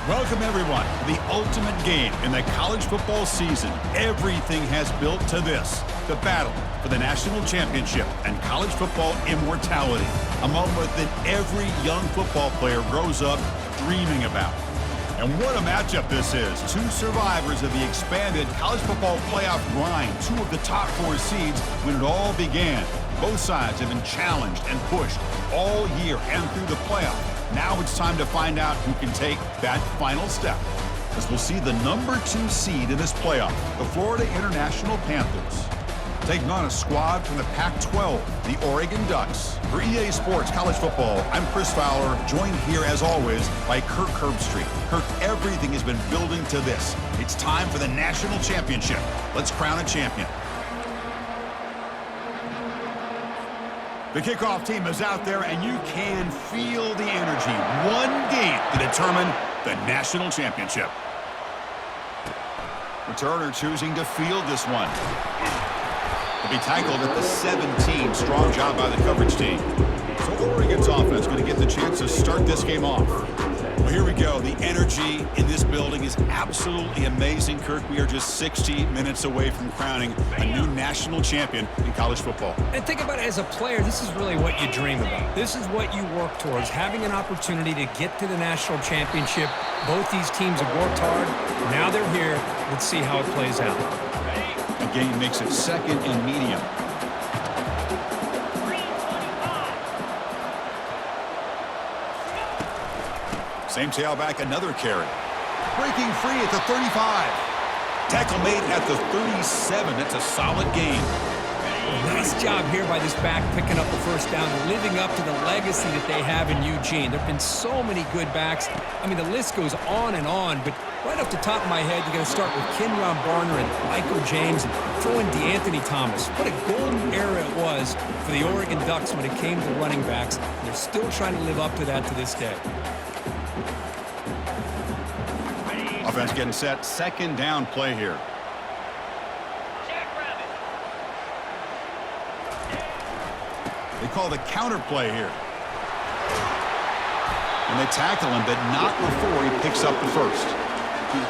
Welcome, everyone, to the ultimate game in the college football season. Everything has built to this, the battle for the national championship and college football immortality, a moment that every young football player grows up dreaming about. And what a matchup this is. Two survivors of the expanded college football playoff grind, two of the top 4 seeds when it all began. Both sides have been challenged and pushed all year and through the playoff. Now it's time to find out who can take that final step, as we'll see the number 2 seed in this playoff, the Florida International Panthers, taking on a squad from the Pac-12, the Oregon Ducks. For EA Sports College Football, I'm Chris Fowler, joined here as always by Kirk Herbstreit. Kirk, everything has been building to this. It's time for the national championship. Let's crown a champion. The kickoff team is out there, and you can feel the energy. One game to determine the national championship. Returner choosing to field this one. To be tackled at the 17. Strong job by the coverage team. So Oregon's offense going to get the chance to start this game off. Well, here we go. The energy in this building is absolutely amazing, Kirk. We are just 60 minutes away from crowning a new national champion in college football. And think about it, as a player, this is really what you dream about. This is what you work towards, having an opportunity to get to the national championship. Both these teams have worked hard. Now they're here. Let's see how it plays out. The game makes it second and medium. Same tailback, another carry. Breaking free at the 35. Tackle made at the 37. That's a solid gain. Nice job here by this back picking up the first down, living up to the legacy that they have in Eugene. There have been so many good backs. I mean, the list goes on and on, but right off the top of my head, you're going to start with Kenyon Barner and Michael James and throw in DeAnthony Thomas. What a golden era it was for the Oregon Ducks when it came to running backs. They're still trying to live up to that to this day. Offense getting set. Second down play here. They call the counter play here. And they tackle him, but not before he picks up the first.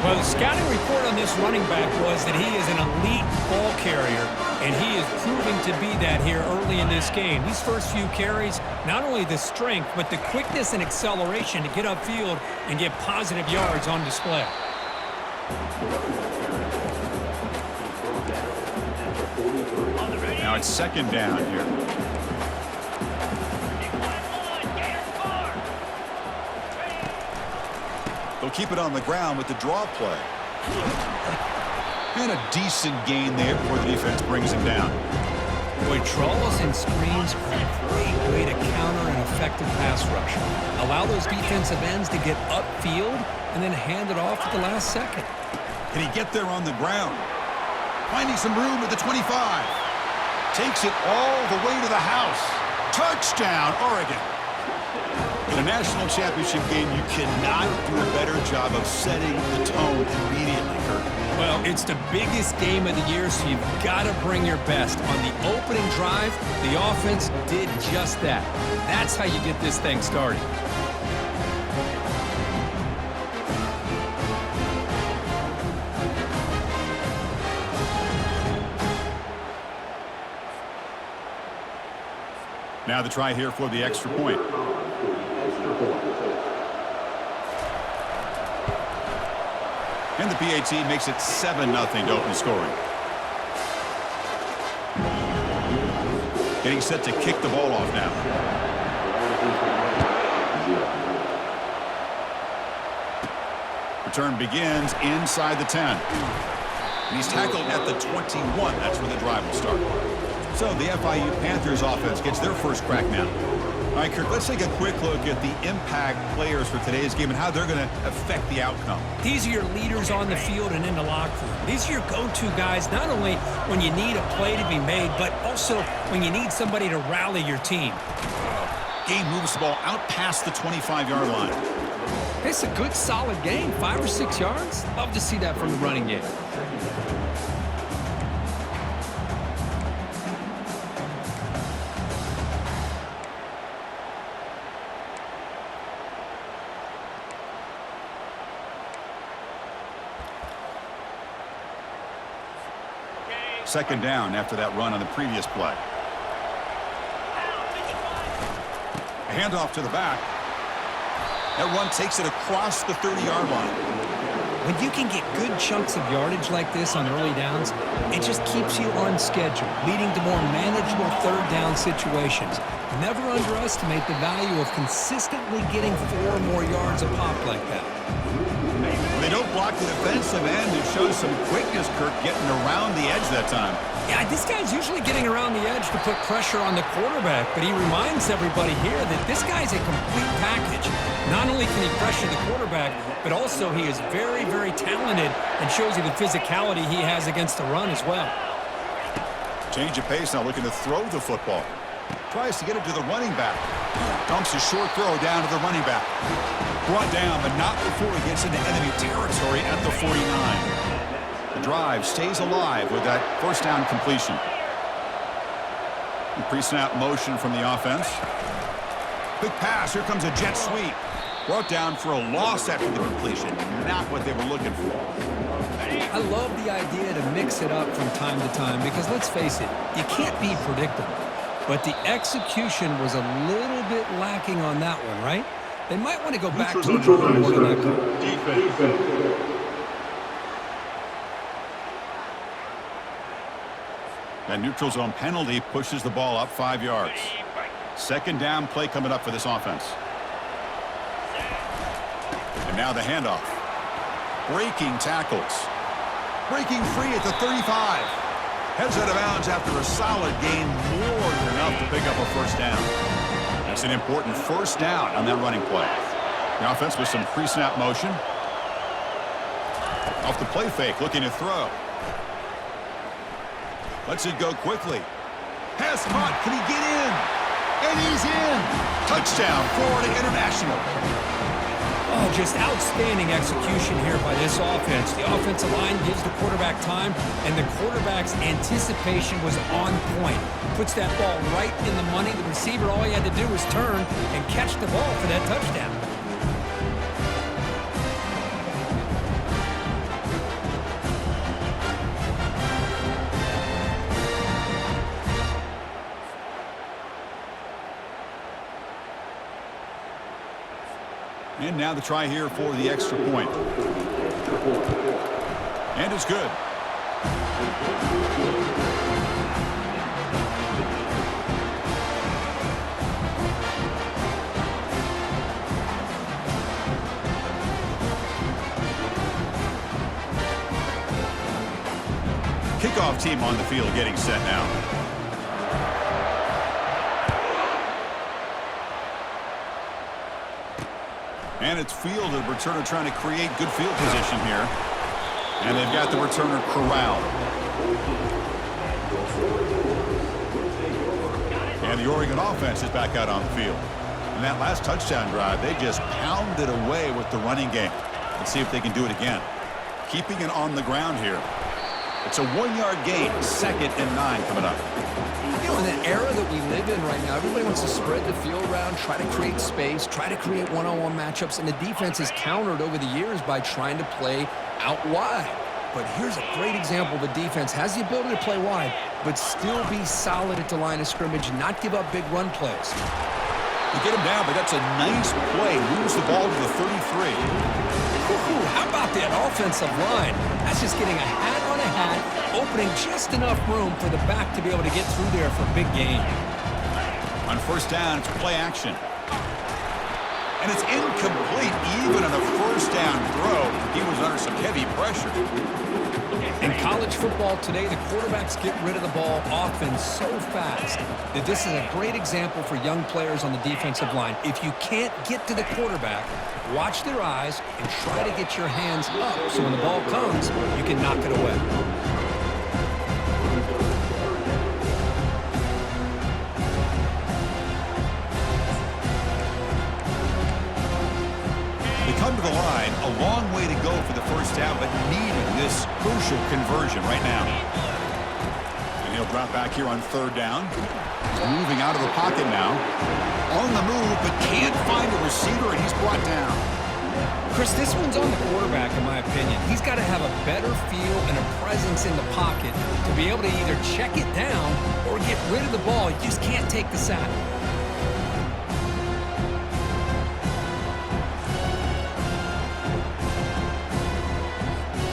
Well, the scouting report on this running back was that he is an elite ball carrier, and he is proving to be that here early in this game. These first few carries, not only the strength, but the quickness and acceleration to get upfield and get positive yards on display. Now it's second down here. They'll keep it on the ground with the draw play. And a decent gain there before the defense brings him down. Boy, draws and screens are a great way to counter an effective pass rush. Allow those defensive ends to get upfield and then hand it off at the last second. Can he get there on the ground? Finding some room at the 25. Takes it all the way to the house. Touchdown, Oregon. In a national championship game, you cannot do a better job of setting the tone immediately, Kirk. Well, it's the biggest game of the year, so you've got to bring your best. On the opening drive, the offense did just that. That's how you get this thing started. Now the try here for the extra point. And the PAT makes it 7-0 to open scoring. Getting set to kick the ball off now. Return begins inside the 10. And he's tackled at the 21. That's where the drive will start. So the FIU Panthers offense gets their first crack now. All right, Kirk, let's take a quick look at the impact players for today's game and how they're going to affect the outcome. These are your leaders on the field and in the locker room. These are your go-to guys, not only when you need a play to be made, but also when you need somebody to rally your team. Game moves the ball out past the 25-yard line. It's a good, solid game, 5 or 6 yards. Love to see that from the running game. Second down after that run on the previous play. A handoff to the back. That run takes it across the 30-yard line. When you can get good chunks of yardage like this on early downs, it just keeps you on schedule, leading to more manageable third down situations. Never underestimate the value of consistently getting 4 or more yards a pop like that. When they don't block the defensive end, it shows some quickness, Kirk, getting around the edge that time. Yeah, this guy's usually getting around the edge to put pressure on the quarterback, but he reminds everybody here that this guy's a complete package. Not only can he pressure the quarterback, but also he is very, very talented and shows you the physicality he has against the run as well. Change of pace now, looking to throw the football. Tries to get it to the running back. Dumps a short throw down to the running back. Brought down, but not before he gets into enemy territory at the 49. The drive stays alive with that first down completion. Pre-snap motion from the offense. Big pass. Here comes a jet sweep. Brought down for a loss after the completion. Not what they were looking for. I love the idea to mix it up from time to time because, let's face it, you can't be predictable. But the execution was a little bit lacking on that one, right? They might want to go back to the drawing board on that call. That neutral zone penalty pushes the ball up 5 yards. Second down play coming up for this offense. And now the handoff. Breaking tackles. Breaking free at the 35. Heads out of bounds after a solid gain, more than enough to pick up a first down. That's an important first down on that running play. The offense with some pre-snap motion. Off the play fake, looking to throw. Lets it go quickly. Pass caught. Can he get in? And he's in. Touchdown, Florida International. Oh, just outstanding execution here by this offense. The offensive line gives the quarterback time, and the quarterback's anticipation was on point. Puts that ball right in the money. The receiver, all he had to do was turn and catch the ball for that touchdown. And now the try here for the extra point. And it's good. Kickoff team on the field getting set now. And it's fielded. Returner trying to create good field position here. And they've got the returner corralled. And the Oregon offense is back out on the field. In that last touchdown drive, they just pounded away with the running game. Let's see if they can do it again. Keeping it on the ground here. It's a 1-yard gain. 2nd and 9 coming up. You know, in the era that we live in right now, everybody wants to spread the field around, try to create space, try to create one-on-one matchups, and the defense has countered over the years by trying to play out wide. But here's a great example. The defense has the ability to play wide, but still be solid at the line of scrimmage and not give up big run plays. You get him down, but that's a nice play. Moves the ball to the 33. Ooh, how about that offensive line? That's just getting a hat on a hat, opening just enough room for the back to be able to get through there for a big gain. On first down, it's play action. And it's incomplete. Even on a first down throw, he was under some heavy pressure. In college football today, the quarterbacks get rid of the ball often so fast that this is a great example for young players on the defensive line. If you can't get to the quarterback, watch their eyes and try to get your hands up so when the ball comes, you can knock it away. Come to the line, a long way to go for the first down, but needing this crucial conversion right now. And he'll drop back here on third down. He's moving out of the pocket now. On the move, but can't find a receiver, and he's brought down. Chris, this one's on the quarterback, in my opinion. He's got to have a better feel and a presence in the pocket to be able to either check it down or get rid of the ball. You just can't take the sack.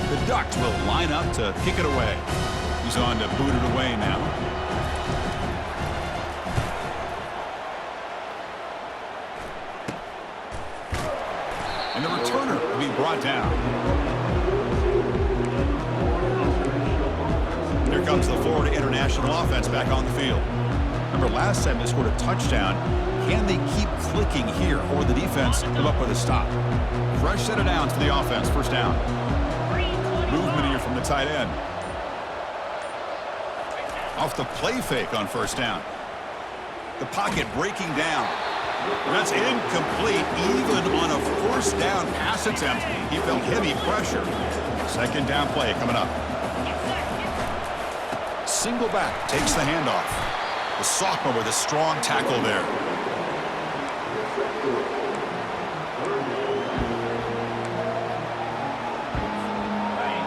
The Ducks will line up to kick it away. He's on to boot it away now. And the returner will be brought down. Here comes the Florida International offense back on the field. Remember, last time they scored a touchdown. Can they keep clicking here, or the defense come up with a stop? Fresh set of downs for the offense. First down. Movement here from the tight end. Off the play fake on first down. The pocket breaking down. That's incomplete. Even on a first down pass attempt, he felt heavy pressure. Second down play coming up. Single back takes the handoff. The sophomore with a strong tackle there.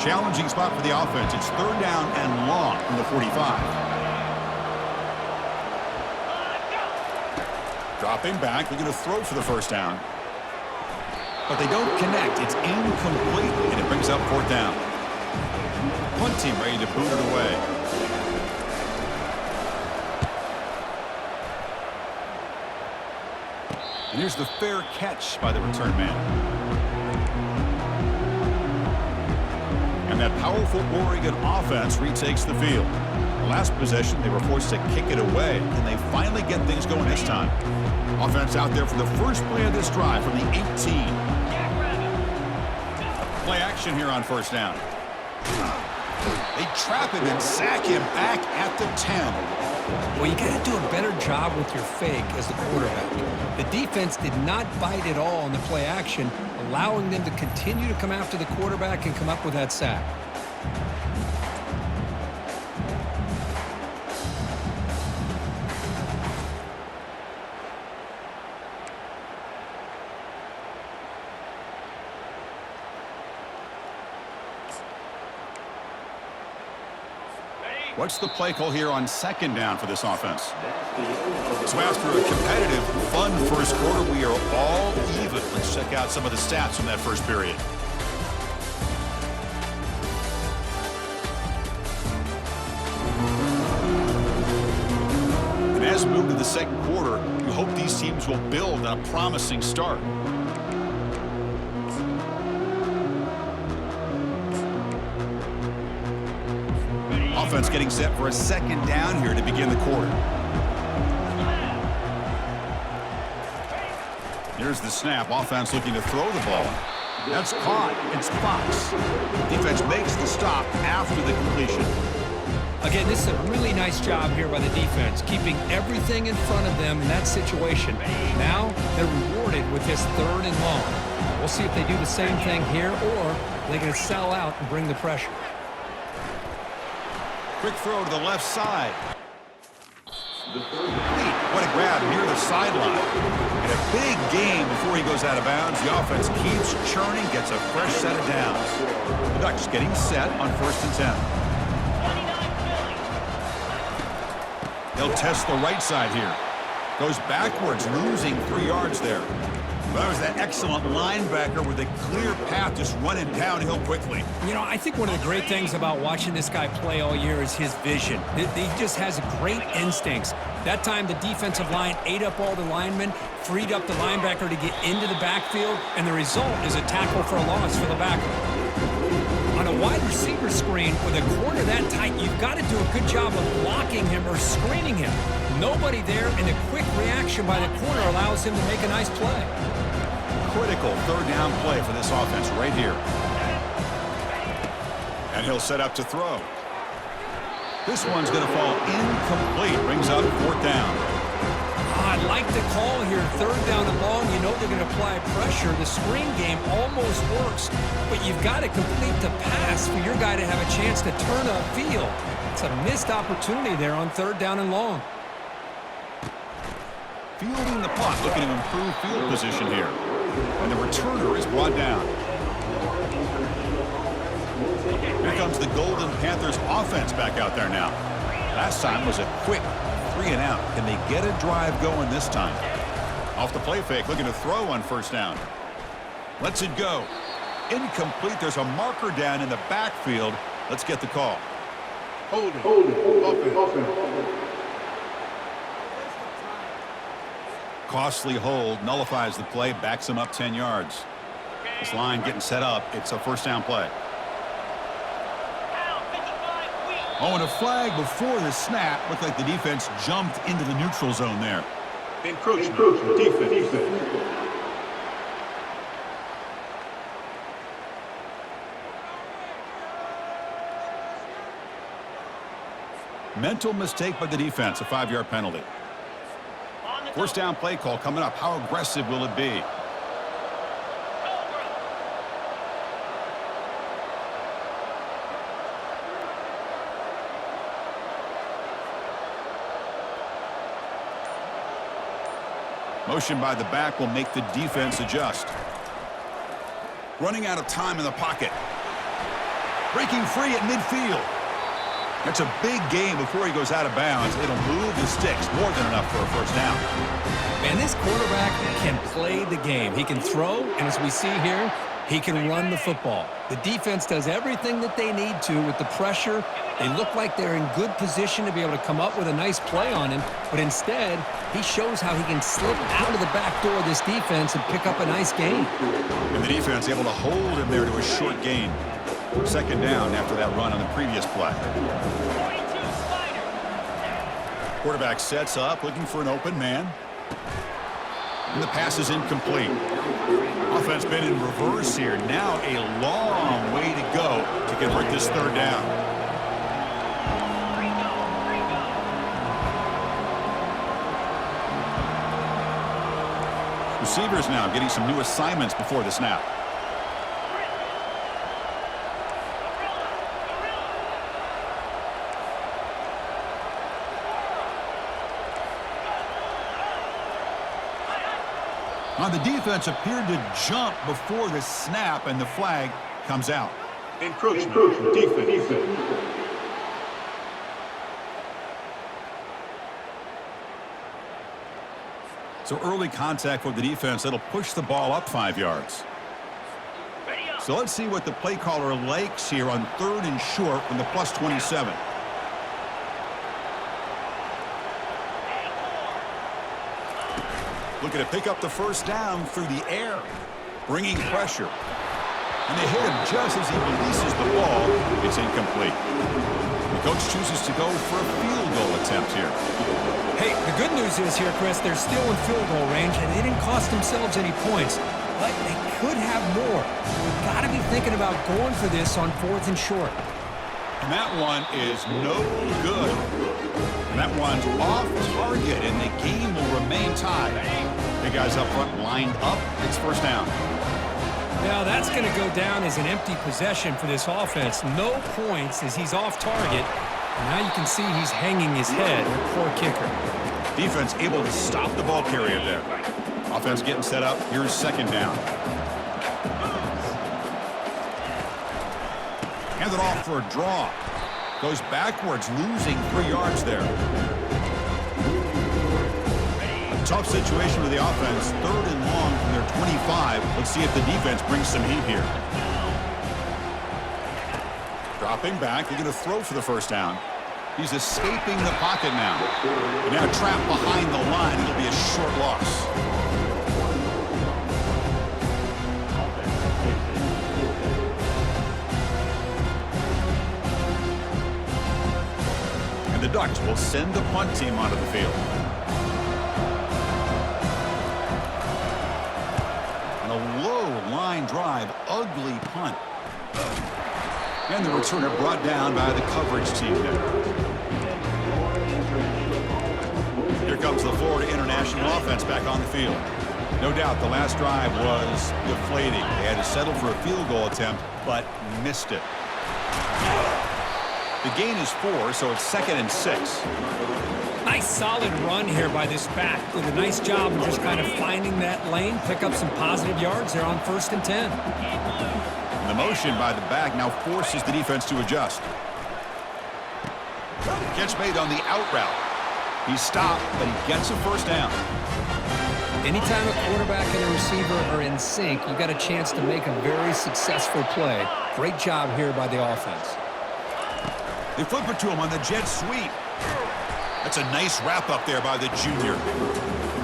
Challenging spot for the offense. It's third down and long from the 45. Dropping back, looking to throw for the first down. But they don't connect. It's incomplete, and it brings up fourth down. Punt team ready to boot it away. And here's the fair catch by the return man. And that powerful Oregon offense retakes the field. Last possession, they were forced to kick it away, and they finally get things going this time. Offense out there for the first play of this drive from the 18. Play action here on first down. They trap him and sack him back at the 10. Well, you got to do a better job with your fake as the quarterback. The defense did not bite at all on the play action, allowing them to continue to come after the quarterback and come up with that sack. What's the play call here on second down for this offense? So after a competitive, fun first quarter, we are all even. Let's check out some of the stats from that first period. And as we move to the second quarter, we hope these teams will build on a promising start. Offense getting set for a second down here to begin the quarter. Here's the snap. Offense looking to throw the ball. That's caught. It's Fox. Defense makes the stop after the completion. Again, this is a really nice job here by the defense, keeping everything in front of them in that situation. Now they're rewarded with this third and long. We'll see if they do the same thing here, or they're going to sell out and bring the pressure. Quick throw to the left side. What a grab near the sideline. And a big gain before he goes out of bounds. The offense keeps churning, gets a fresh set of downs. The Ducks getting set on first and 10. They'll test the right side here. Goes backwards, losing 3 yards there. Well, that was that excellent linebacker with a clear path just running downhill quickly. You know, I think one of the great things about watching this guy play all year is his vision. He just has great instincts. That time, the defensive line ate up all the linemen, freed up the linebacker to get into the backfield, and the result is a tackle for a loss for the backer. On a wide receiver screen with a corner that tight, you've got to do a good job of blocking him or screening him. Nobody there, and a quick reaction by the corner allows him to make a nice play. Critical third down play for this offense right here. And he'll set up to throw. This one's going to fall incomplete. Brings up fourth down. I like the call here. Third down and long. You know they're going to apply pressure. The screen game almost works, but you've got to complete the pass for your guy to have a chance to turn upfield. It's a missed opportunity there on third down and long. Fielding the punt, looking to improve field position here. And the returner is brought down. Here comes the Golden Panthers offense back out there now. Last time was a quick 3-and-out. Can they get a drive going this time? Off the play fake, looking to throw on first down. Lets it go. Incomplete. There's a marker down in the backfield. Let's get the call. Hold it. Offense. Costly hold, nullifies the play, backs him up 10 yards. This line getting set up. It's a first down play. Oh, and a flag before the snap. Looked like the defense jumped into the neutral zone there. Encroachment. Defense. Mental mistake by the defense, a 5-yard penalty. First down play call coming up. How aggressive will it be? Motion by the back will make the defense adjust. Running out of time in the pocket. Breaking free at midfield. That's a big game before he goes out of bounds. It'll move the sticks. More than enough for a first down. Man, this quarterback can play the game. He can throw, and as we see here, he can run the football. The defense does everything that they need to with the pressure. They look like they're in good position to be able to come up with a nice play on him, but instead, he shows how he can slip out of the back door of this defense and pick up a nice gain. And the defense able to hold him there to a short gain. Second down after that run on the previous play. Quarterback sets up, looking for an open man. And the pass is incomplete. Offense been in reverse here. Now a long way to go to convert this third down. Receivers now getting some new assignments before the snap. Now the defense appeared to jump before the snap, and the flag comes out. Encroachment. Defense. So early contact for the defense. That'll push the ball up 5 yards. So let's see what the play caller likes here on 3rd and short from the +27. Looking to pick up the first down through the air, bringing pressure. And they hit him just as he releases the ball. It's incomplete. The coach chooses to go for a field goal attempt here. Hey, the good news is here, Chris, they're still in field goal range, and they didn't cost themselves any points. But they could have more. You've got to be thinking about going for this on 4th and short. And that one is no good. And that one's off target, and the game will remain tied. The guys up front lined up. It's first down. Now that's going to go down as an empty possession for this offense. No points as he's off target. And now you can see he's hanging his head. Poor kicker. Defense able to stop the ball carrier there. Offense getting set up. Here's second down. Hand it off for a draw. Goes backwards, losing 3 yards there. A tough situation for the offense. 3rd and long from their 25. Let's see if the defense brings some heat here. Dropping back. They're going to throw for the first down. He's escaping the pocket now. And now trapped behind the line. It'll be a short loss. And the Ducks will send the punt team onto the field. And a low line drive, ugly punt. And the returner brought down by the coverage team there. Here comes the Florida International offense back on the field. No doubt the last drive was deflating. They had to settle for a field goal attempt, but missed it. The gain is 4, so it's 2nd and 6. Nice solid run here by this back. Did a nice job of just kind of finding that lane, pick up some positive yards there on 1st and 10. The motion by the back now forces the defense to adjust. Catch made on the out route. He stopped, but he gets a first down. Anytime a quarterback and a receiver are in sync, you got a chance to make a very successful play. Great job here by the offense. They flip it to him on the jet sweep. That's a nice wrap up there by the junior.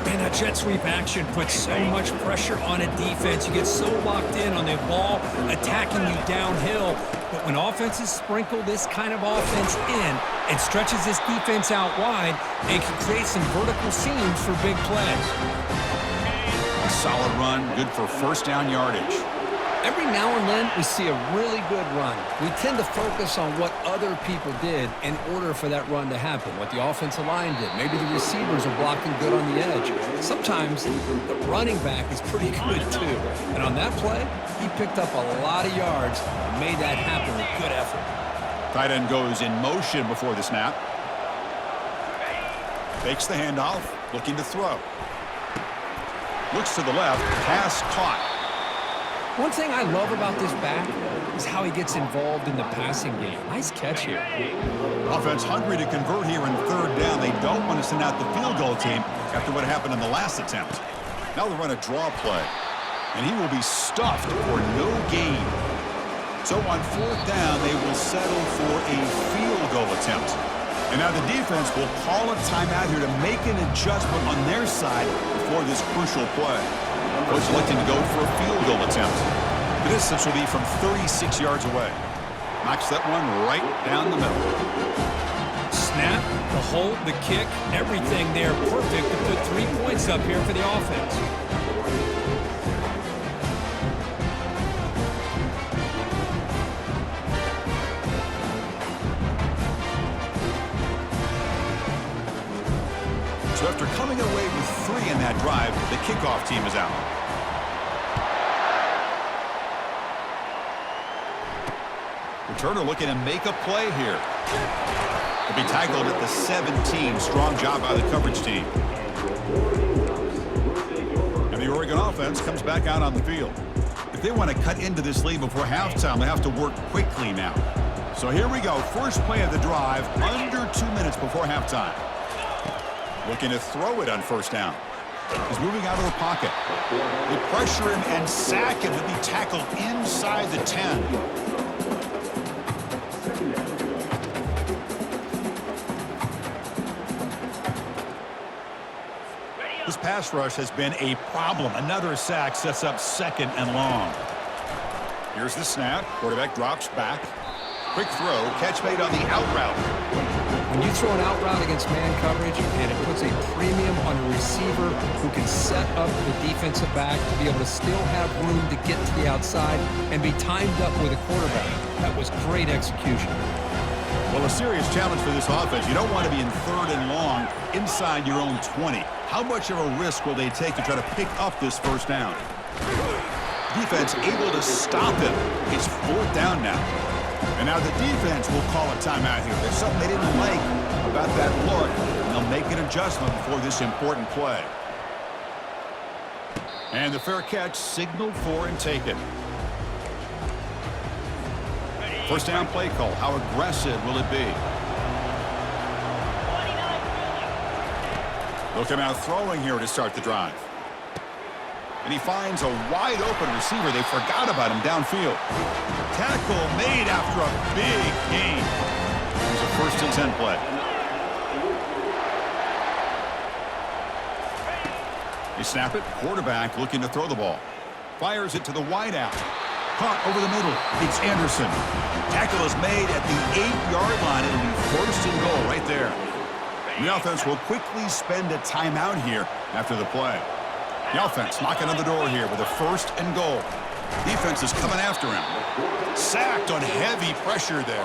Man, that jet sweep action puts so much pressure on a defense. You get so locked in on the ball attacking you downhill. But when offenses sprinkle this kind of offense in, it stretches this defense out wide and can create some vertical seams for big plays. A solid run, good for first down yardage. Every now and then, we see a really good run. We tend to focus on what other people did in order for that run to happen, what the offensive line did. Maybe the receivers are blocking good on the edge. Sometimes the running back is pretty good, too. And on that play, he picked up a lot of yards and made that happen with good effort. Tight end goes in motion before the snap. Fakes the handoff, looking to throw. Looks to the left, pass caught. One thing I love about this back is how he gets involved in the passing game. Nice catch here. Offense hungry to convert here in 3rd down. They don't want to send out the field goal team after what happened in the last attempt. Now they run a draw play, and he will be stuffed for no gain. So on 4th down, they will settle for a field goal attempt. And now the defense will call a timeout here to make an adjustment on their side before this crucial play. Coach electing to go for a field goal attempt. The distance will be from 36 yards away. Knocks that one right down the middle. Snap, the hold, the kick, everything there perfect to put 3 points up here for the offense. So after coming away with 3 in that drive, the kickoff team is out. Returner looking to make a play here. He'll be tackled at the 17. Strong job by the coverage team. And the Oregon offense comes back out on the field. If they want to cut into this lead before halftime, they have to work quickly now. So here we go. First play of the drive, under 2 minutes before halftime. Looking to throw it on 1st down. He's moving out of the pocket. They pressure him and sack him to be tackled inside the 10. This pass rush has been a problem. Another sack sets up 2nd and long. Here's the snap. Quarterback drops back. Quick throw. Catch made on the out route. When you throw an out route against man coverage, and it puts a premium on a receiver who can set up the defensive back to be able to still have room to get to the outside and be timed up with a quarterback. That was great execution. Well, a serious challenge for this offense. You don't want to be in 3rd and long inside your own 20. How much of a risk will they take to try to pick up this 1st down? Defense able to stop him. It's 4th down now. And now the defense will call a timeout here. There's something they didn't like about that look, and they'll make an adjustment before this important play. And the fair catch signaled for and taken. First down play call. How aggressive will it be? They'll come out throwing here to start the drive. And he finds a wide open receiver. They forgot about him downfield. Tackle made after a big gain. It was a 1st and 10 play. They snap it. Quarterback looking to throw the ball. Fires it to the wide out. Caught over the middle. It's Anderson. Tackle is made at the 8-yard line. It'll be 1st and goal right there. The offense will quickly spend a timeout here after the play. The offense knocking on the door here with a 1st and goal. Defense is coming after him. Sacked on heavy pressure there.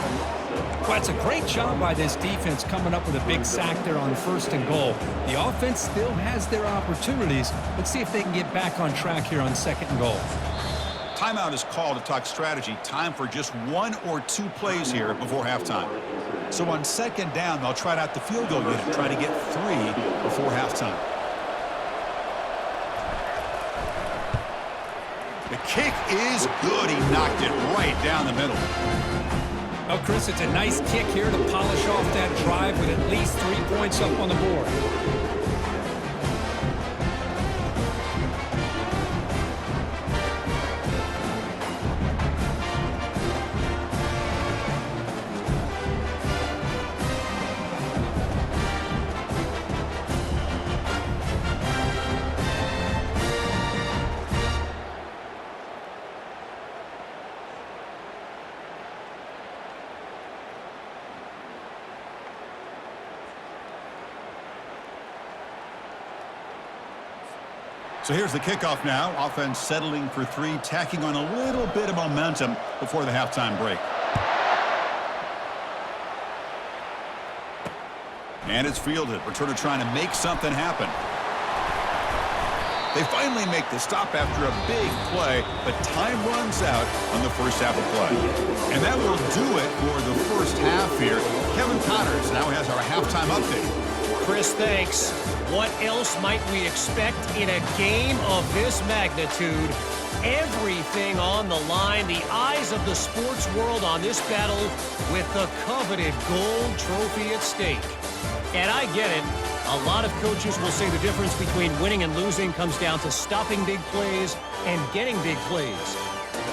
Well, it's a great job by this defense coming up with a big sack there on 1st and goal. The offense still has their opportunities. Let's see if they can get back on track here on 2nd and goal. Timeout is called to talk strategy. Time for just 1 or 2 plays here before halftime. So on second down, they'll try out the field goal unit, try to get 3 before halftime. The kick is good. He knocked it right down the middle. Oh, Chris, it's a nice kick here to polish off that drive with at least 3 points up on the board. So here's the kickoff now. Offense settling for 3, tacking on a little bit of momentum before the halftime break. And it's fielded. Returner trying to make something happen. They finally make the stop after a big play, but time runs out on the first half of play. And that will do it for the first half here. Kevin Connors now has our halftime update. Chris, thanks. What else might we expect in a game of this magnitude? Everything on the line, the eyes of the sports world on this battle with the coveted gold trophy at stake. And I get it. A lot of coaches will say the difference between winning and losing comes down to stopping big plays and getting big plays.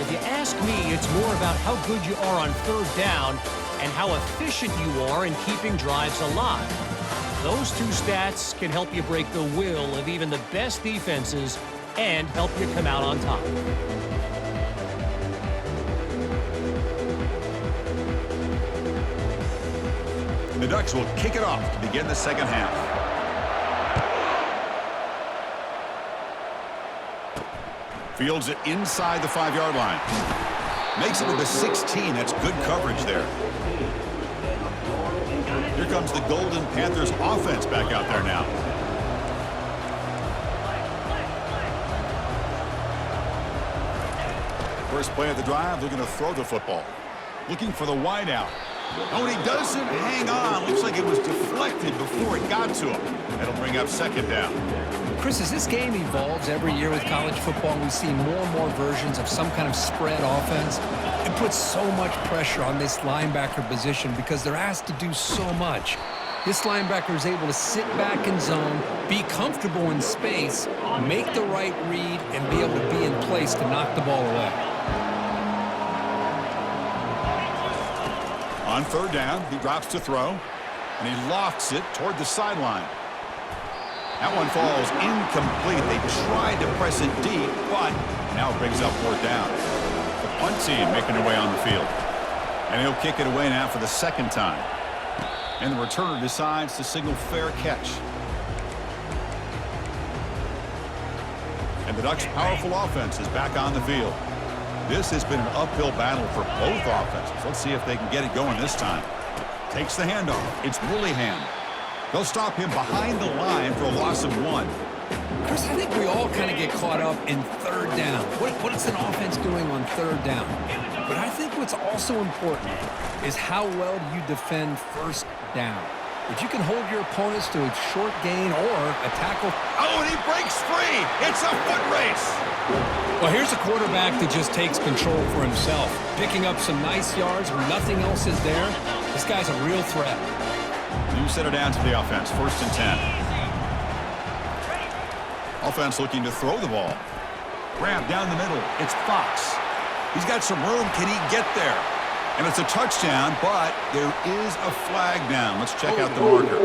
If you ask me, it's more about how good you are on third down and how efficient you are in keeping drives alive. Those 2 stats can help you break the will of even the best defenses and help you come out on top. The Ducks will kick it off to begin the second half. Fields it inside the 5-yard line. Makes it with a 16. That's good coverage there. Here comes the Golden Panthers offense back out there now. First play of the drive, they're going to throw the football. Looking for the wide out. Oh, and he doesn't hang on. Looks like it was deflected before it got to him. That'll bring up second down. Chris, as this game evolves every year with college football, we see more and more versions of some kind of spread offense. It puts so much pressure on this linebacker position because they're asked to do so much. This linebacker is able to sit back in zone, be comfortable in space, make the right read, and be able to be in place to knock the ball away. On third down, he drops to throw, and he lofts it toward the sideline. That one falls incomplete. They tried to press it deep, but now it brings up fourth down. The punt team making their way on the field. And he'll kick it away now for the second time. And the returner decides to signal fair catch. And the Ducks' powerful offense is back on the field. This has been an uphill battle for both offenses. Let's see if they can get it going this time. Takes the handoff. It's Willingham. They'll stop him behind the line for a loss of 1. Chris, I think we all kind of get caught up in third down. What is an offense doing on third down? But I think what's also important is how well you defend first down. If you can hold your opponents to a short gain or a tackle. Oh, and he breaks free. It's a foot race. Well, here's a quarterback that just takes control for himself, picking up some nice yards when nothing else is there. This guy's a real threat. You set it down to the offense. First and 10. Offense looking to throw the ball. Grab down the middle. It's Fox. He's got some room. Can he get there? And it's a touchdown, but there is a flag down. Let's check out the marker.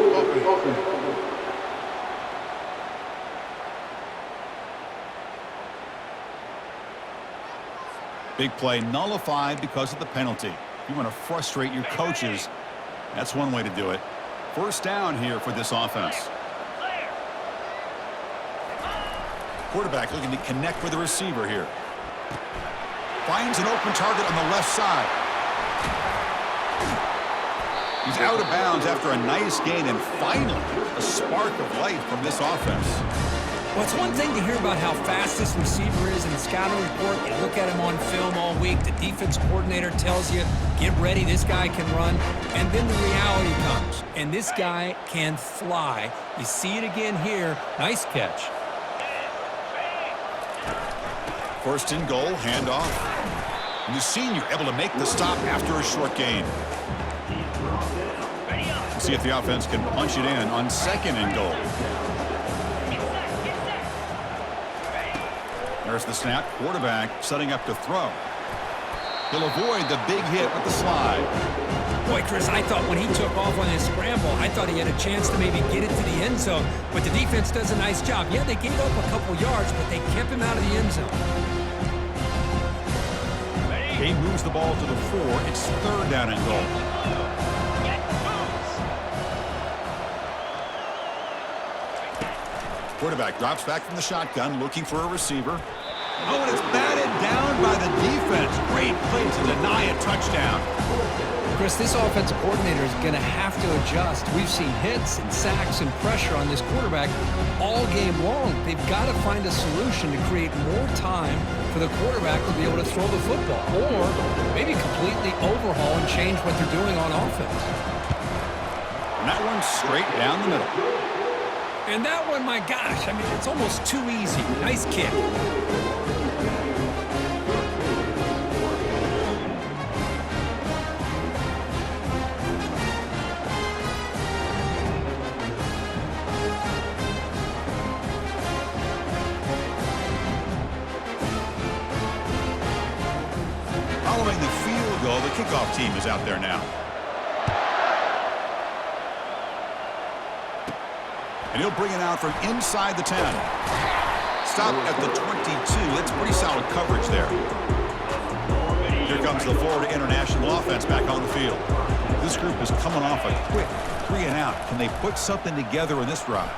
Big play nullified because of the penalty. You want to frustrate your coaches. That's one way to do it. First down here for this offense. Quarterback looking to connect with the receiver here. Finds an open target on the left side. He's out of bounds after a nice gain, and finally a spark of light from this offense. Well, it's one thing to hear about how fast this receiver is in the scouting report. You look at him on film all week. The defense coordinator tells you, get ready, this guy can run. And then the reality comes, and this guy can fly. You see it again here. Nice catch. First and goal, handoff. And the senior able to make the stop after a short gain. See if the offense can punch it in on second and goal. There's the snap. Quarterback setting up to throw. He'll avoid the big hit with the slide. Boy, Chris, I thought when he took off on his scramble, I thought he had a chance to maybe get it to the end zone. But the defense does a nice job. Yeah, they gave up a couple yards, but they kept him out of the end zone. He moves the ball to the 4. It's third down and goal. Quarterback drops back from the shotgun, looking for a receiver. Oh, and it's batted down by the defense. Great play to deny a touchdown. Chris, this offensive coordinator is going to have to adjust. We've seen hits and sacks and pressure on this quarterback all game long. They've got to find a solution to create more time for the quarterback to be able to throw the football, or maybe completely overhaul and change what they're doing on offense. And that one's straight down the middle. And that one, my gosh, I mean, it's almost too easy. Nice kick. Following the field goal, the kickoff team is out there now. And he'll bring it out from inside the 10. Stop at the 22. That's pretty solid coverage there. Here comes the Florida International offense back on the field. This group is coming off a quick 3 and out. Can they put something together in this drive?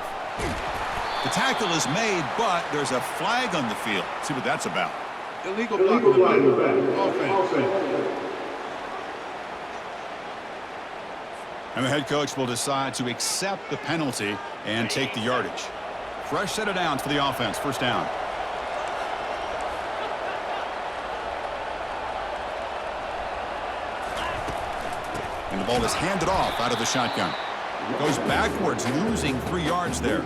The tackle is made, but there's a flag on the field. See what that's about. Illegal blocking. Offense. And the head coach will decide to accept the penalty and take the yardage. Fresh set of downs for the offense. First down. And the ball is handed off out of the shotgun. Goes backwards, losing 3 yards there.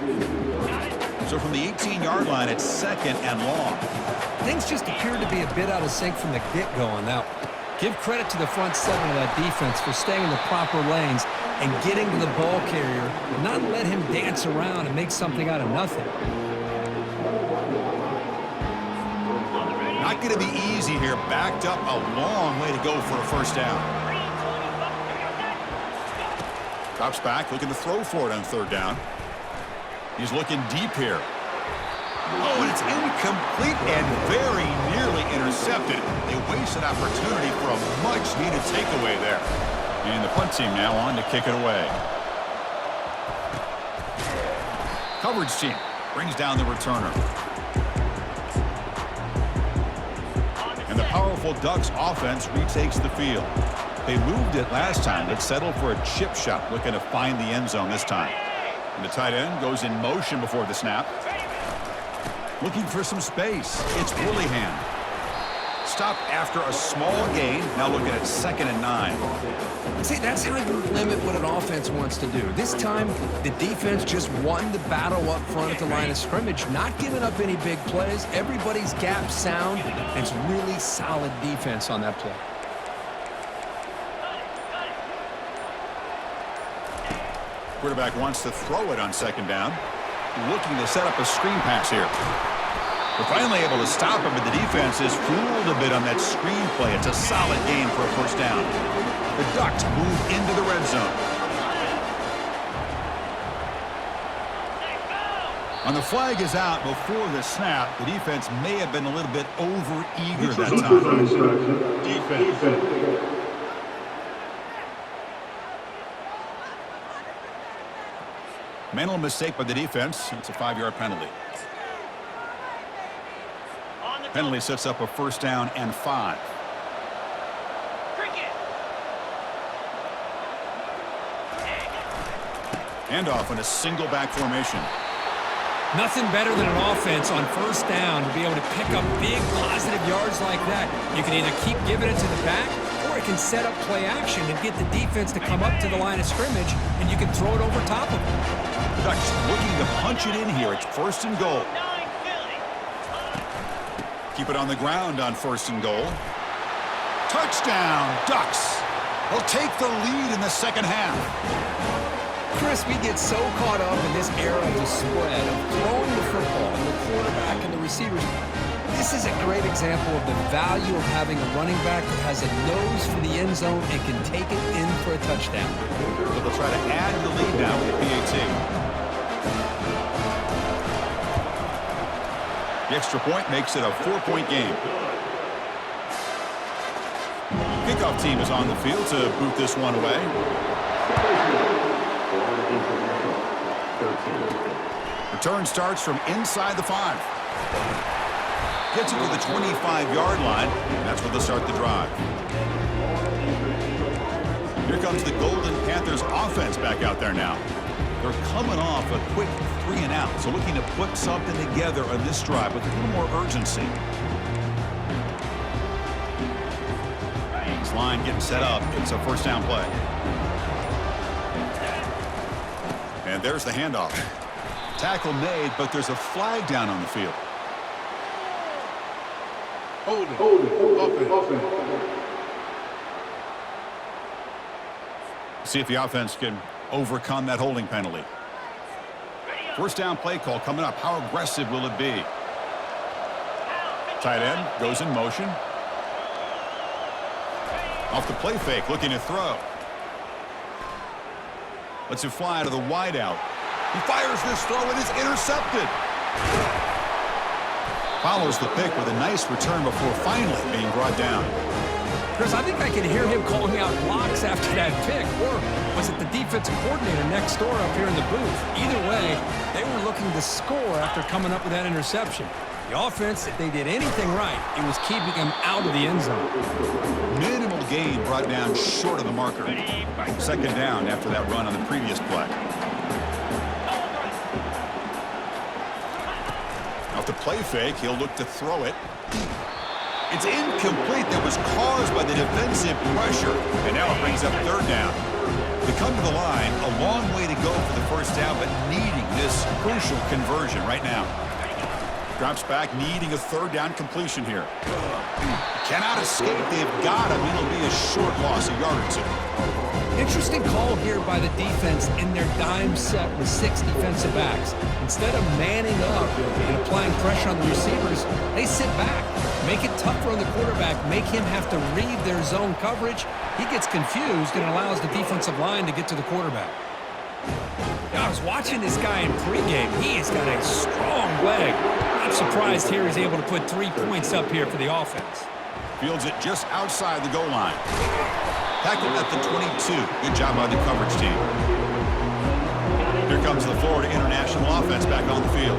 So from the 18-yard line, it's second and long. Things just appeared to be a bit out of sync from the get-go on that one. Give credit to the front seven of that defense for staying in the proper lanes and getting to the ball carrier and not let him dance around and make something out of nothing. Not going to be easy here. Backed up a long way to go for a first down. Drops back, looking to throw for it on third down. He's looking deep here. Oh, and it's incomplete and very nearly intercepted. A wasted opportunity for a much-needed takeaway there. And the punt team now on to kick it away. Coverage team brings down the returner. And the powerful Ducks offense retakes the field. They moved it last time, but settled for a chip shot, looking to find the end zone this time. And the tight end goes in motion before the snap. Looking for some space. It's Willingham. Stopped after a small gain. Now looking at 2nd and 9. See, that's how you limit what an offense wants to do. This time, the defense just won the battle up front at the line of scrimmage, not giving up any big plays. Everybody's gap sound, and it's really solid defense on that play. Quarterback wants to throw it on 2nd down. Looking to set up a screen pass here. We're finally able to stop him, but the defense is fooled a bit on that screen play. It's a solid gain for a first down. The Ducks move into the red zone. And the flag is out before the snap. The defense may have been a little bit over-eager that time. Defense. Mental mistake by the defense. It's a 5-yard penalty. Penalty sets up a first down and 5. Handoff in a single back formation. Nothing better than an offense on first down to be able to pick up big positive yards like that. You can either keep giving it to the back, or it can set up play action and get the defense to come up to the line of scrimmage, and you can throw it over top of them. The Ducks looking to punch it in here. It's first and goal. Keep it on the ground on first and goal. Touchdown, Ducks. Will take the lead in the second half. Chris, we get so caught up in this era of the spread, of throwing the football, and the quarterback and the receivers. This is a great example of the value of having a running back that has a nose for the end zone and can take it in for a touchdown. So they'll try to add the lead now with the PAT. The extra point makes it a 4-point game. Kickoff team is on the field to boot this one away. Return starts from inside the 5. Gets it to the 25-yard line, and that's where they'll start the drive. Here comes the Golden Panthers offense back out there now. They're coming off a quick 3-and-out, so looking to put something together on this drive with a little more urgency. This line getting set up. It's a first down play. And there's the handoff. Tackle made, but there's a flag down on the field. Offense. See if the offense can overcome that holding penalty. First down play call coming up. How aggressive will it be? Tight end goes in motion. Off the play fake, looking to throw. Lets it fly to the wideout. He fires this throw and is intercepted. Follows the pick with a nice return before finally being brought down. Chris, I think I can hear him calling out blocks after that pick. Or was it the defensive coordinator next door up here in the booth? Either way, they were looking to score after coming up with that interception. The offense, if they did anything right, it was keeping them out of the end zone. Minimal gain brought down short of the marker. Second down after that run on the previous play. Off the play fake, he'll look to throw it. It's incomplete. That was caused by the defensive pressure. And now it brings up third down. They come to the line, a long way to go for the first down, but needing this crucial conversion right now. Drops back, needing a third down completion here. Cannot escape. They've got him. It'll be a short loss, a yard or two. Interesting call here by the defense in their dime set with 6 defensive backs. Instead of manning up and applying pressure on the receivers, they sit back, make it tougher on the quarterback, make him have to read their zone coverage. He gets confused and allows the defensive line to get to the quarterback. Now, I was watching this guy in pregame. He has got a strong leg. I'm surprised here he's able to put 3 points up here for the offense. Fields it just outside the goal line. Tackled at the 22. Good job by the coverage team. Here comes the Florida International offense back on the field.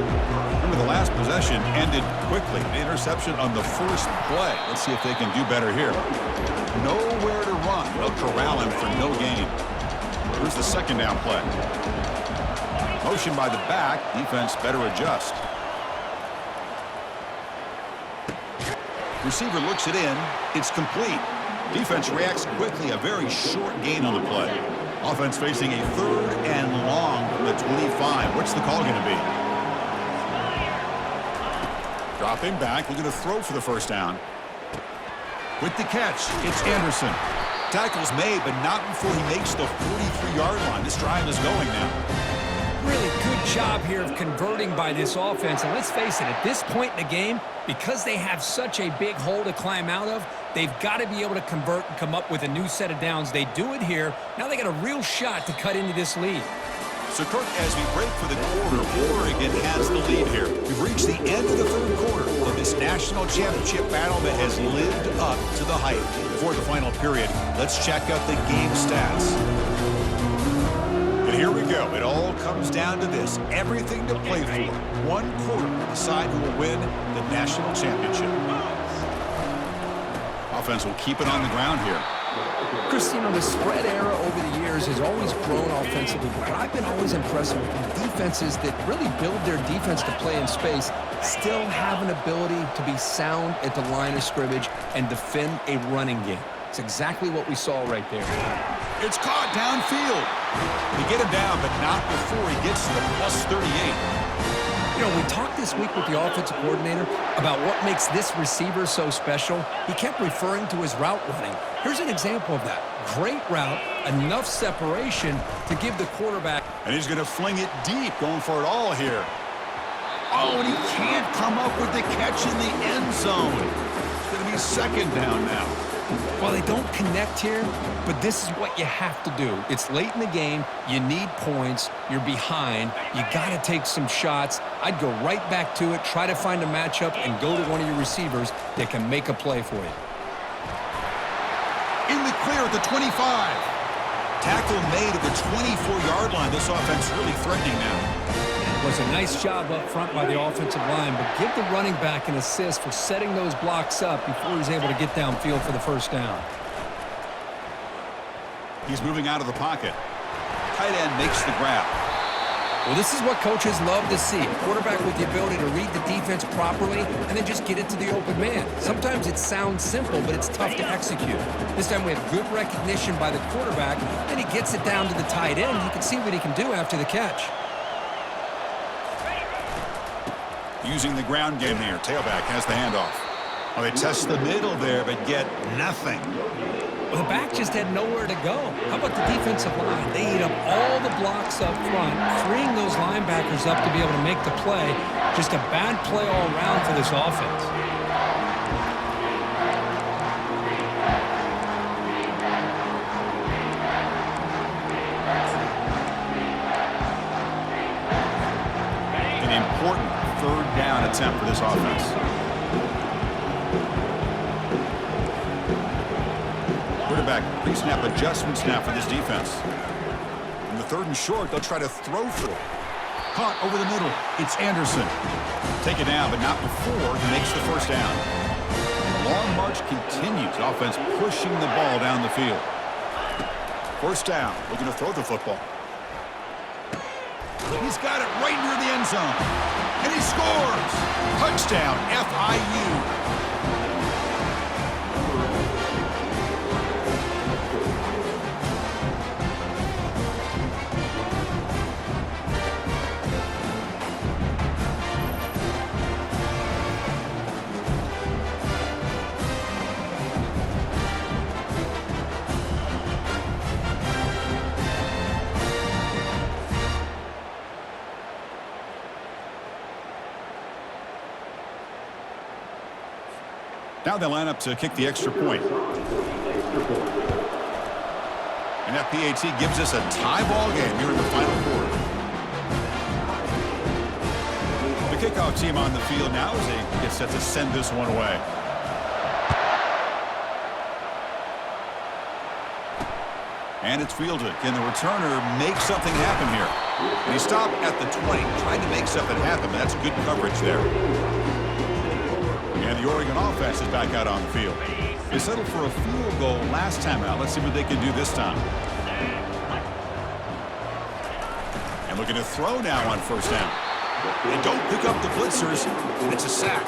Remember, the last possession ended quickly. The interception on the first play. Let's see if they can do better here. Nowhere to run. They'll corral him for no gain. Here's the second down play. Motion by the back. Defense better adjust. Receiver looks it in. It's complete. Defense reacts quickly. A very short gain on the play. Offense facing a third and long from the 25. What's the call going to be? Dropping back. Looking to throw for the first down. With the catch, it's Anderson. Tackle's made, but not before he makes the 43-yard line. This drive is going now. Really good job here of converting by this offense. And let's face it, at this point in the game, because they have such a big hole to climb out of, they've got to be able to convert and come up with a new set of downs. They do it here. Now they got a real shot to cut into this lead. So, Kirk, as we break for the quarter, Oregon has the lead here. We've reached the end of the third quarter of this national championship battle that has lived up to the hype. Before the final period, let's check out the game stats. And here we go. It all comes down to this. Everything to play for. One quarter to decide who will win the national championship. Offense will keep it on the ground here. Chris, the spread era over the years has always grown offensively, but I've been always impressed with defenses that really build their defense to play in space, still have an ability to be sound at the line of scrimmage and defend a running game. It's exactly what we saw right there. It's caught downfield. They get him down, but not before he gets to the plus 38. We talked this week with the offensive coordinator about what makes this receiver so special. He kept referring to his route running. Here's an example of that. Great route, enough separation to give the quarterback. And he's going to fling it deep, going for it all here. Oh, and he can't come up with the catch in the end zone. It's going to be second down now. Well, they don't connect here, but this is what you have to do. It's late in the game. You need points. You're behind. You got to take some shots. I'd go right back to it, try to find a matchup, and go to one of your receivers that can make a play for you. In the clear at the 25. Tackle made at the 24-yard line. This offense really threatening now. It was a nice job up front by the offensive line, but give the running back an assist for setting those blocks up before he's able to get downfield for the first down. He's moving out of the pocket. Tight end makes the grab. Well, this is what coaches love to see. A quarterback with the ability to read the defense properly and then just get it to the open man. Sometimes it sounds simple, but it's tough to execute. This time we have good recognition by the quarterback, and he gets it down to the tight end. You can see what he can do after the catch. Using the ground game here. Tailback has the handoff. Well, they test the middle there, but get nothing. Well, the back just had nowhere to go. How about the defensive line? They eat up all the blocks up front, freeing those linebackers up to be able to make the play. Just a bad play all around for this offense. An important third down attempt for this offense. Quarterback pre-snap adjustments now for this defense. In the third and short, they'll try to throw for it. Caught over the middle. It's Anderson. Take it down, but not before he makes the first down. The long march continues. Offense pushing the ball down the field. First down. Looking to throw the football. He's got it right near the end zone. And he scores! Touchdown, FIU. Now they line up to kick the extra point. And FPAT gives us a tie ball game here in the final quarter. The kickoff team on the field now as they get set to send this one away. And it's fielded. Can the returner make something happen here? And he stopped at the 20, trying to make something happen. That's good coverage there. And the Oregon offense is back out on the field. They settled for a field goal last time out. Let's see what they can do this time. And looking to throw now on first down. They don't pick up the blitzers, and it's a sack.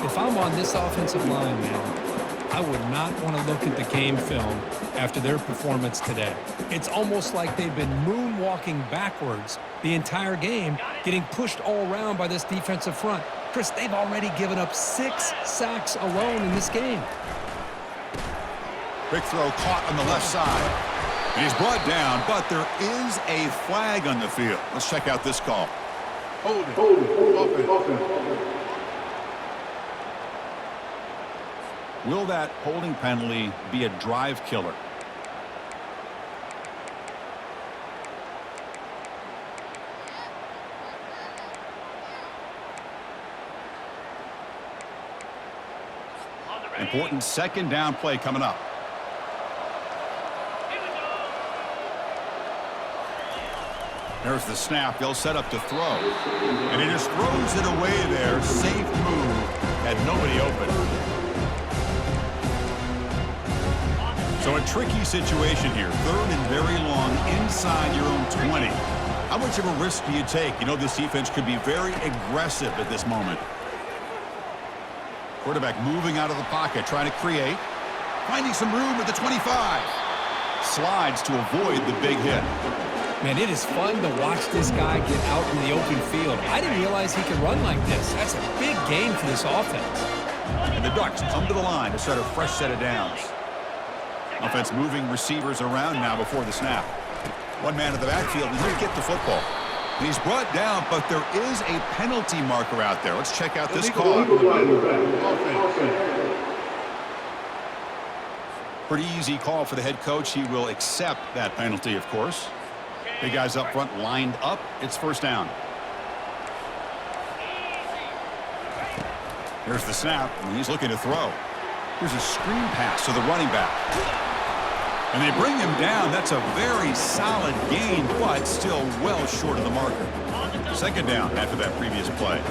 If I'm on this offensive line, man, I would not want to look at the game film after their performance today. It's almost like they've been moonwalking backwards the entire game, getting pushed all around by this defensive front. Chris, they've already given up 6 sacks alone in this game. Quick throw caught on the left side. And he's brought down, but there is a flag on the field. Let's check out this call. Hold it. Offense. Will that holding penalty be a drive killer? Important second down play coming up. There's the snap. They'll set up to throw. And he just throws it away there. Safe move. Had nobody open. So a tricky situation here. 3rd and very long inside your own 20. How much of a risk do you take? You know this defense could be very aggressive at this moment. Quarterback moving out of the pocket, trying to create. Finding some room at the 25. Slides to avoid the big hit. Man, it is fun to watch this guy get out in the open field. I didn't realize he could run like this. That's a big gain for this offense. And the Ducks come to the line to start a fresh set of downs. Offense moving receivers around now before the snap. One man at the backfield, and he'll get the football. And he's brought down, but there is a penalty marker out there. Let's check out this call. Pretty easy call for the head coach. He will accept that penalty, of course. Big guys up front lined up. It's 1st down. Here's the snap, and he's looking to throw. Here's a screen pass to the running back. And they bring him down. That's a very solid gain, but still well short of the marker. 2nd down after that previous play.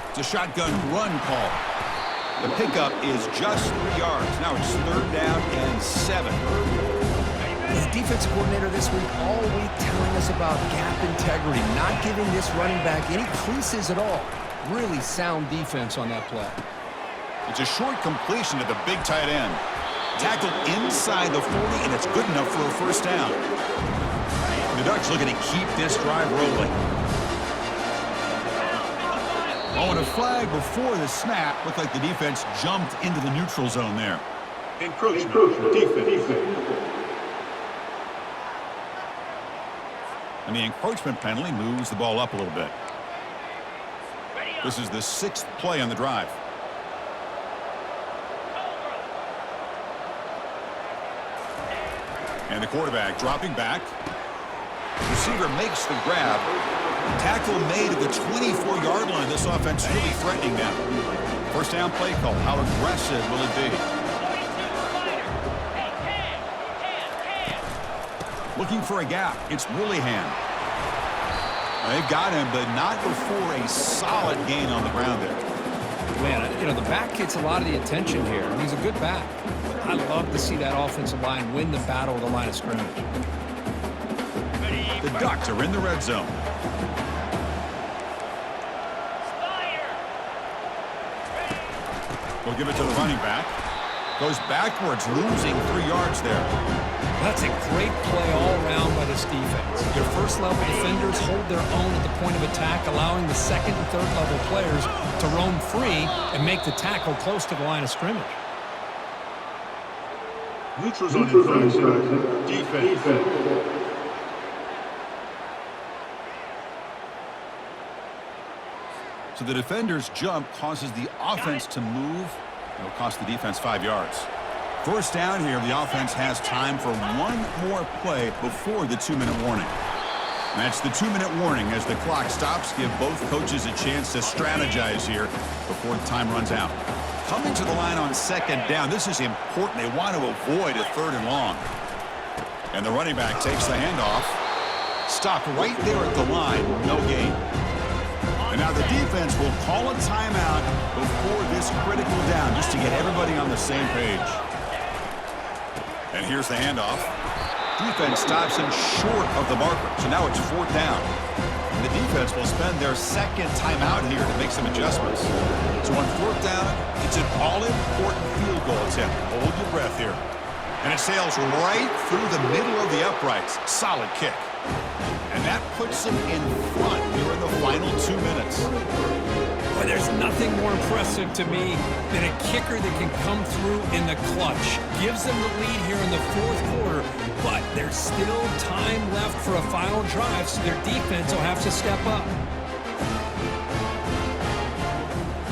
It's a shotgun run call. The pickup is just 3 yards. Now it's 3rd down and 7. The defensive coordinator this week all week telling us about gap integrity, not giving this running back any creases at all. Really sound defense on that play. It's a short completion to the big tight end. Tackled inside the 40, and it's good enough for a 1st down. The Ducks looking to keep this drive rolling. Oh, and a flag before the snap. Looked like the defense jumped into the neutral zone there. Encroachment. Defense. And the encroachment penalty moves the ball up a little bit. This is the 6th play on the drive. And the quarterback dropping back. Receiver makes the grab. Tackle made at the 24-yard line. This offense really threatening now. 1st down play call. How aggressive will it be? Looking for a gap. It's Willingham. They've got him, but not before a solid gain on the ground there. Man, you know, the back gets a lot of the attention here. And he's a good back. I love to see that offensive line win the battle of the line of scrimmage. The Ducks are in the red zone. We'll give it to the running back. Goes backwards, losing 3 yards there. That's a great play all around by this defense. Your first-level defenders hold their own at the point of attack, allowing the 2nd and 3rd-level players to roam free and make the tackle close to the line of scrimmage. Neutral zone infraction. Defense. So the defender's jump causes the offense to move. It'll cost the defense 5 yards. 1st down here. The offense has time for one more play before the 2-minute warning. And that's the 2-minute warning as the clock stops. Give both coaches a chance to strategize here before the time runs out. Coming to the line on 2nd down. This is important. They want to avoid a 3rd and long. And the running back takes the handoff. Stopped right there at the line. No gain. And now the defense will call a timeout before this critical down just to get everybody on the same page. And here's the handoff. Defense stops him short of the marker. So now it's 4th down. And the defense will spend their 2nd timeout here to make some adjustments. So on 4th down, it's an all-important field goal attempt. Hold your breath here. And it sails right through the middle of the uprights. Solid kick. And that puts them in front here in the final 2 minutes. Boy, there's nothing more impressive to me than a kicker that can come through in the clutch. Gives them the lead here in the 4th quarter, but there's still time left for a final drive, so their defense will have to step up.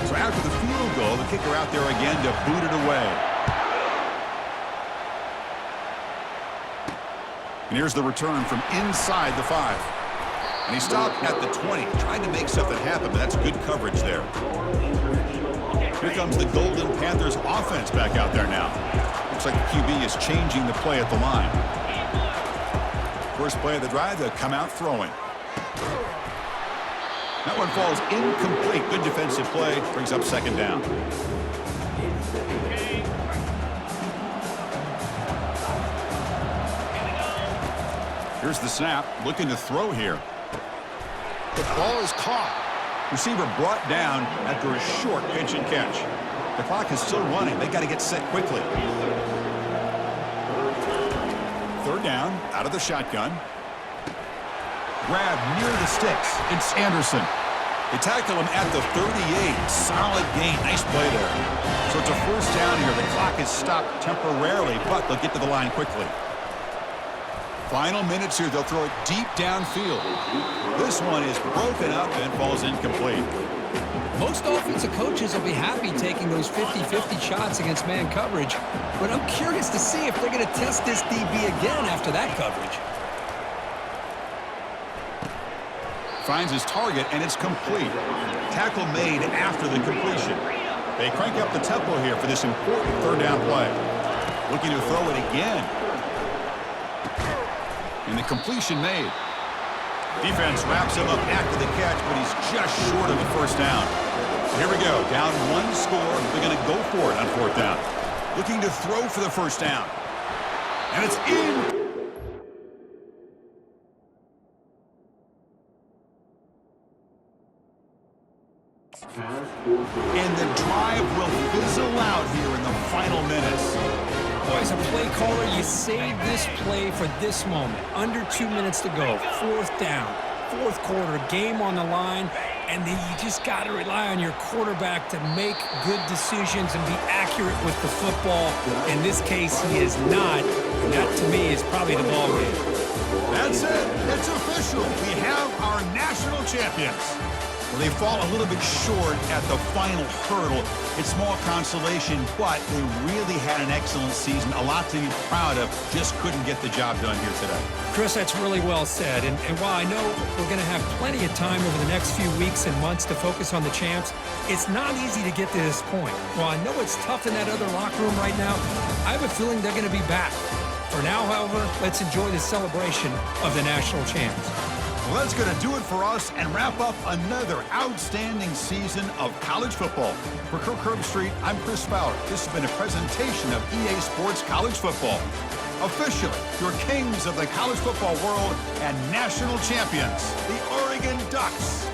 So after the field goal, the kicker out there again to boot it away. And here's the return from inside the 5. And he stopped at the 20, trying to make something happen, but that's good coverage there. Here comes the Golden Panthers offense back out there now. Looks like the QB is changing the play at the line. First play of the drive, they'll come out throwing. That one falls incomplete. Good defense. defensive play brings up second down. Here's the snap, looking to throw here. The ball is caught. Receiver brought down after a short pitch and catch. The clock is still running. They got to get set quickly. Third down, out of the shotgun. Grab near the sticks. It's Anderson. They tackle him at the 38. Solid gain. Nice play there. So it's a first down here. The clock is stopped temporarily, but they'll get to the line quickly. Final minutes here. They'll throw it deep downfield. This one is broken up and falls incomplete. Most offensive coaches will be happy taking those 50-50 shots against man coverage, but I'm curious to see if they're going to test this DB again after that coverage. Finds his target, and it's complete. Tackle made after the completion. They crank up the tempo here for this important third down play. Looking to throw it again. And the completion made. Defense wraps him up after the catch, but he's just short of the first down. Here we go. Down one score. They're going to go for it on fourth down. Looking to throw for the first down. And it's in. And the drive will fizzle out here in the final minutes. Boy, as a play caller, you save this play for this moment. Under 2 minutes to go. Fourth down. Fourth quarter. Game on the line. And then you just got to rely on your quarterback to make good decisions and be accurate with the football. In this case, he is not. And that, to me, is probably the ball game. That's it. It's official. We have our national champions. Well, they fall a little bit short at the final hurdle. It's small consolation, but they really had an excellent season. A lot to be proud of. Just couldn't get the job done here today. Chris, that's really well said. And while I know we're going to have plenty of time over the next few weeks and months to focus on the champs, it's not easy to get to this point. While I know it's tough in that other locker room right now, I have a feeling they're going to be back. For now, however, let's enjoy the celebration of the national champs. Well, that's going to do it for us and wrap up another outstanding season of college football. For Kirk Herbstreit, I'm Chris Fowler. This has been a presentation of EA Sports College Football. Officially, your kings of the college football world and national champions, the Oregon Ducks.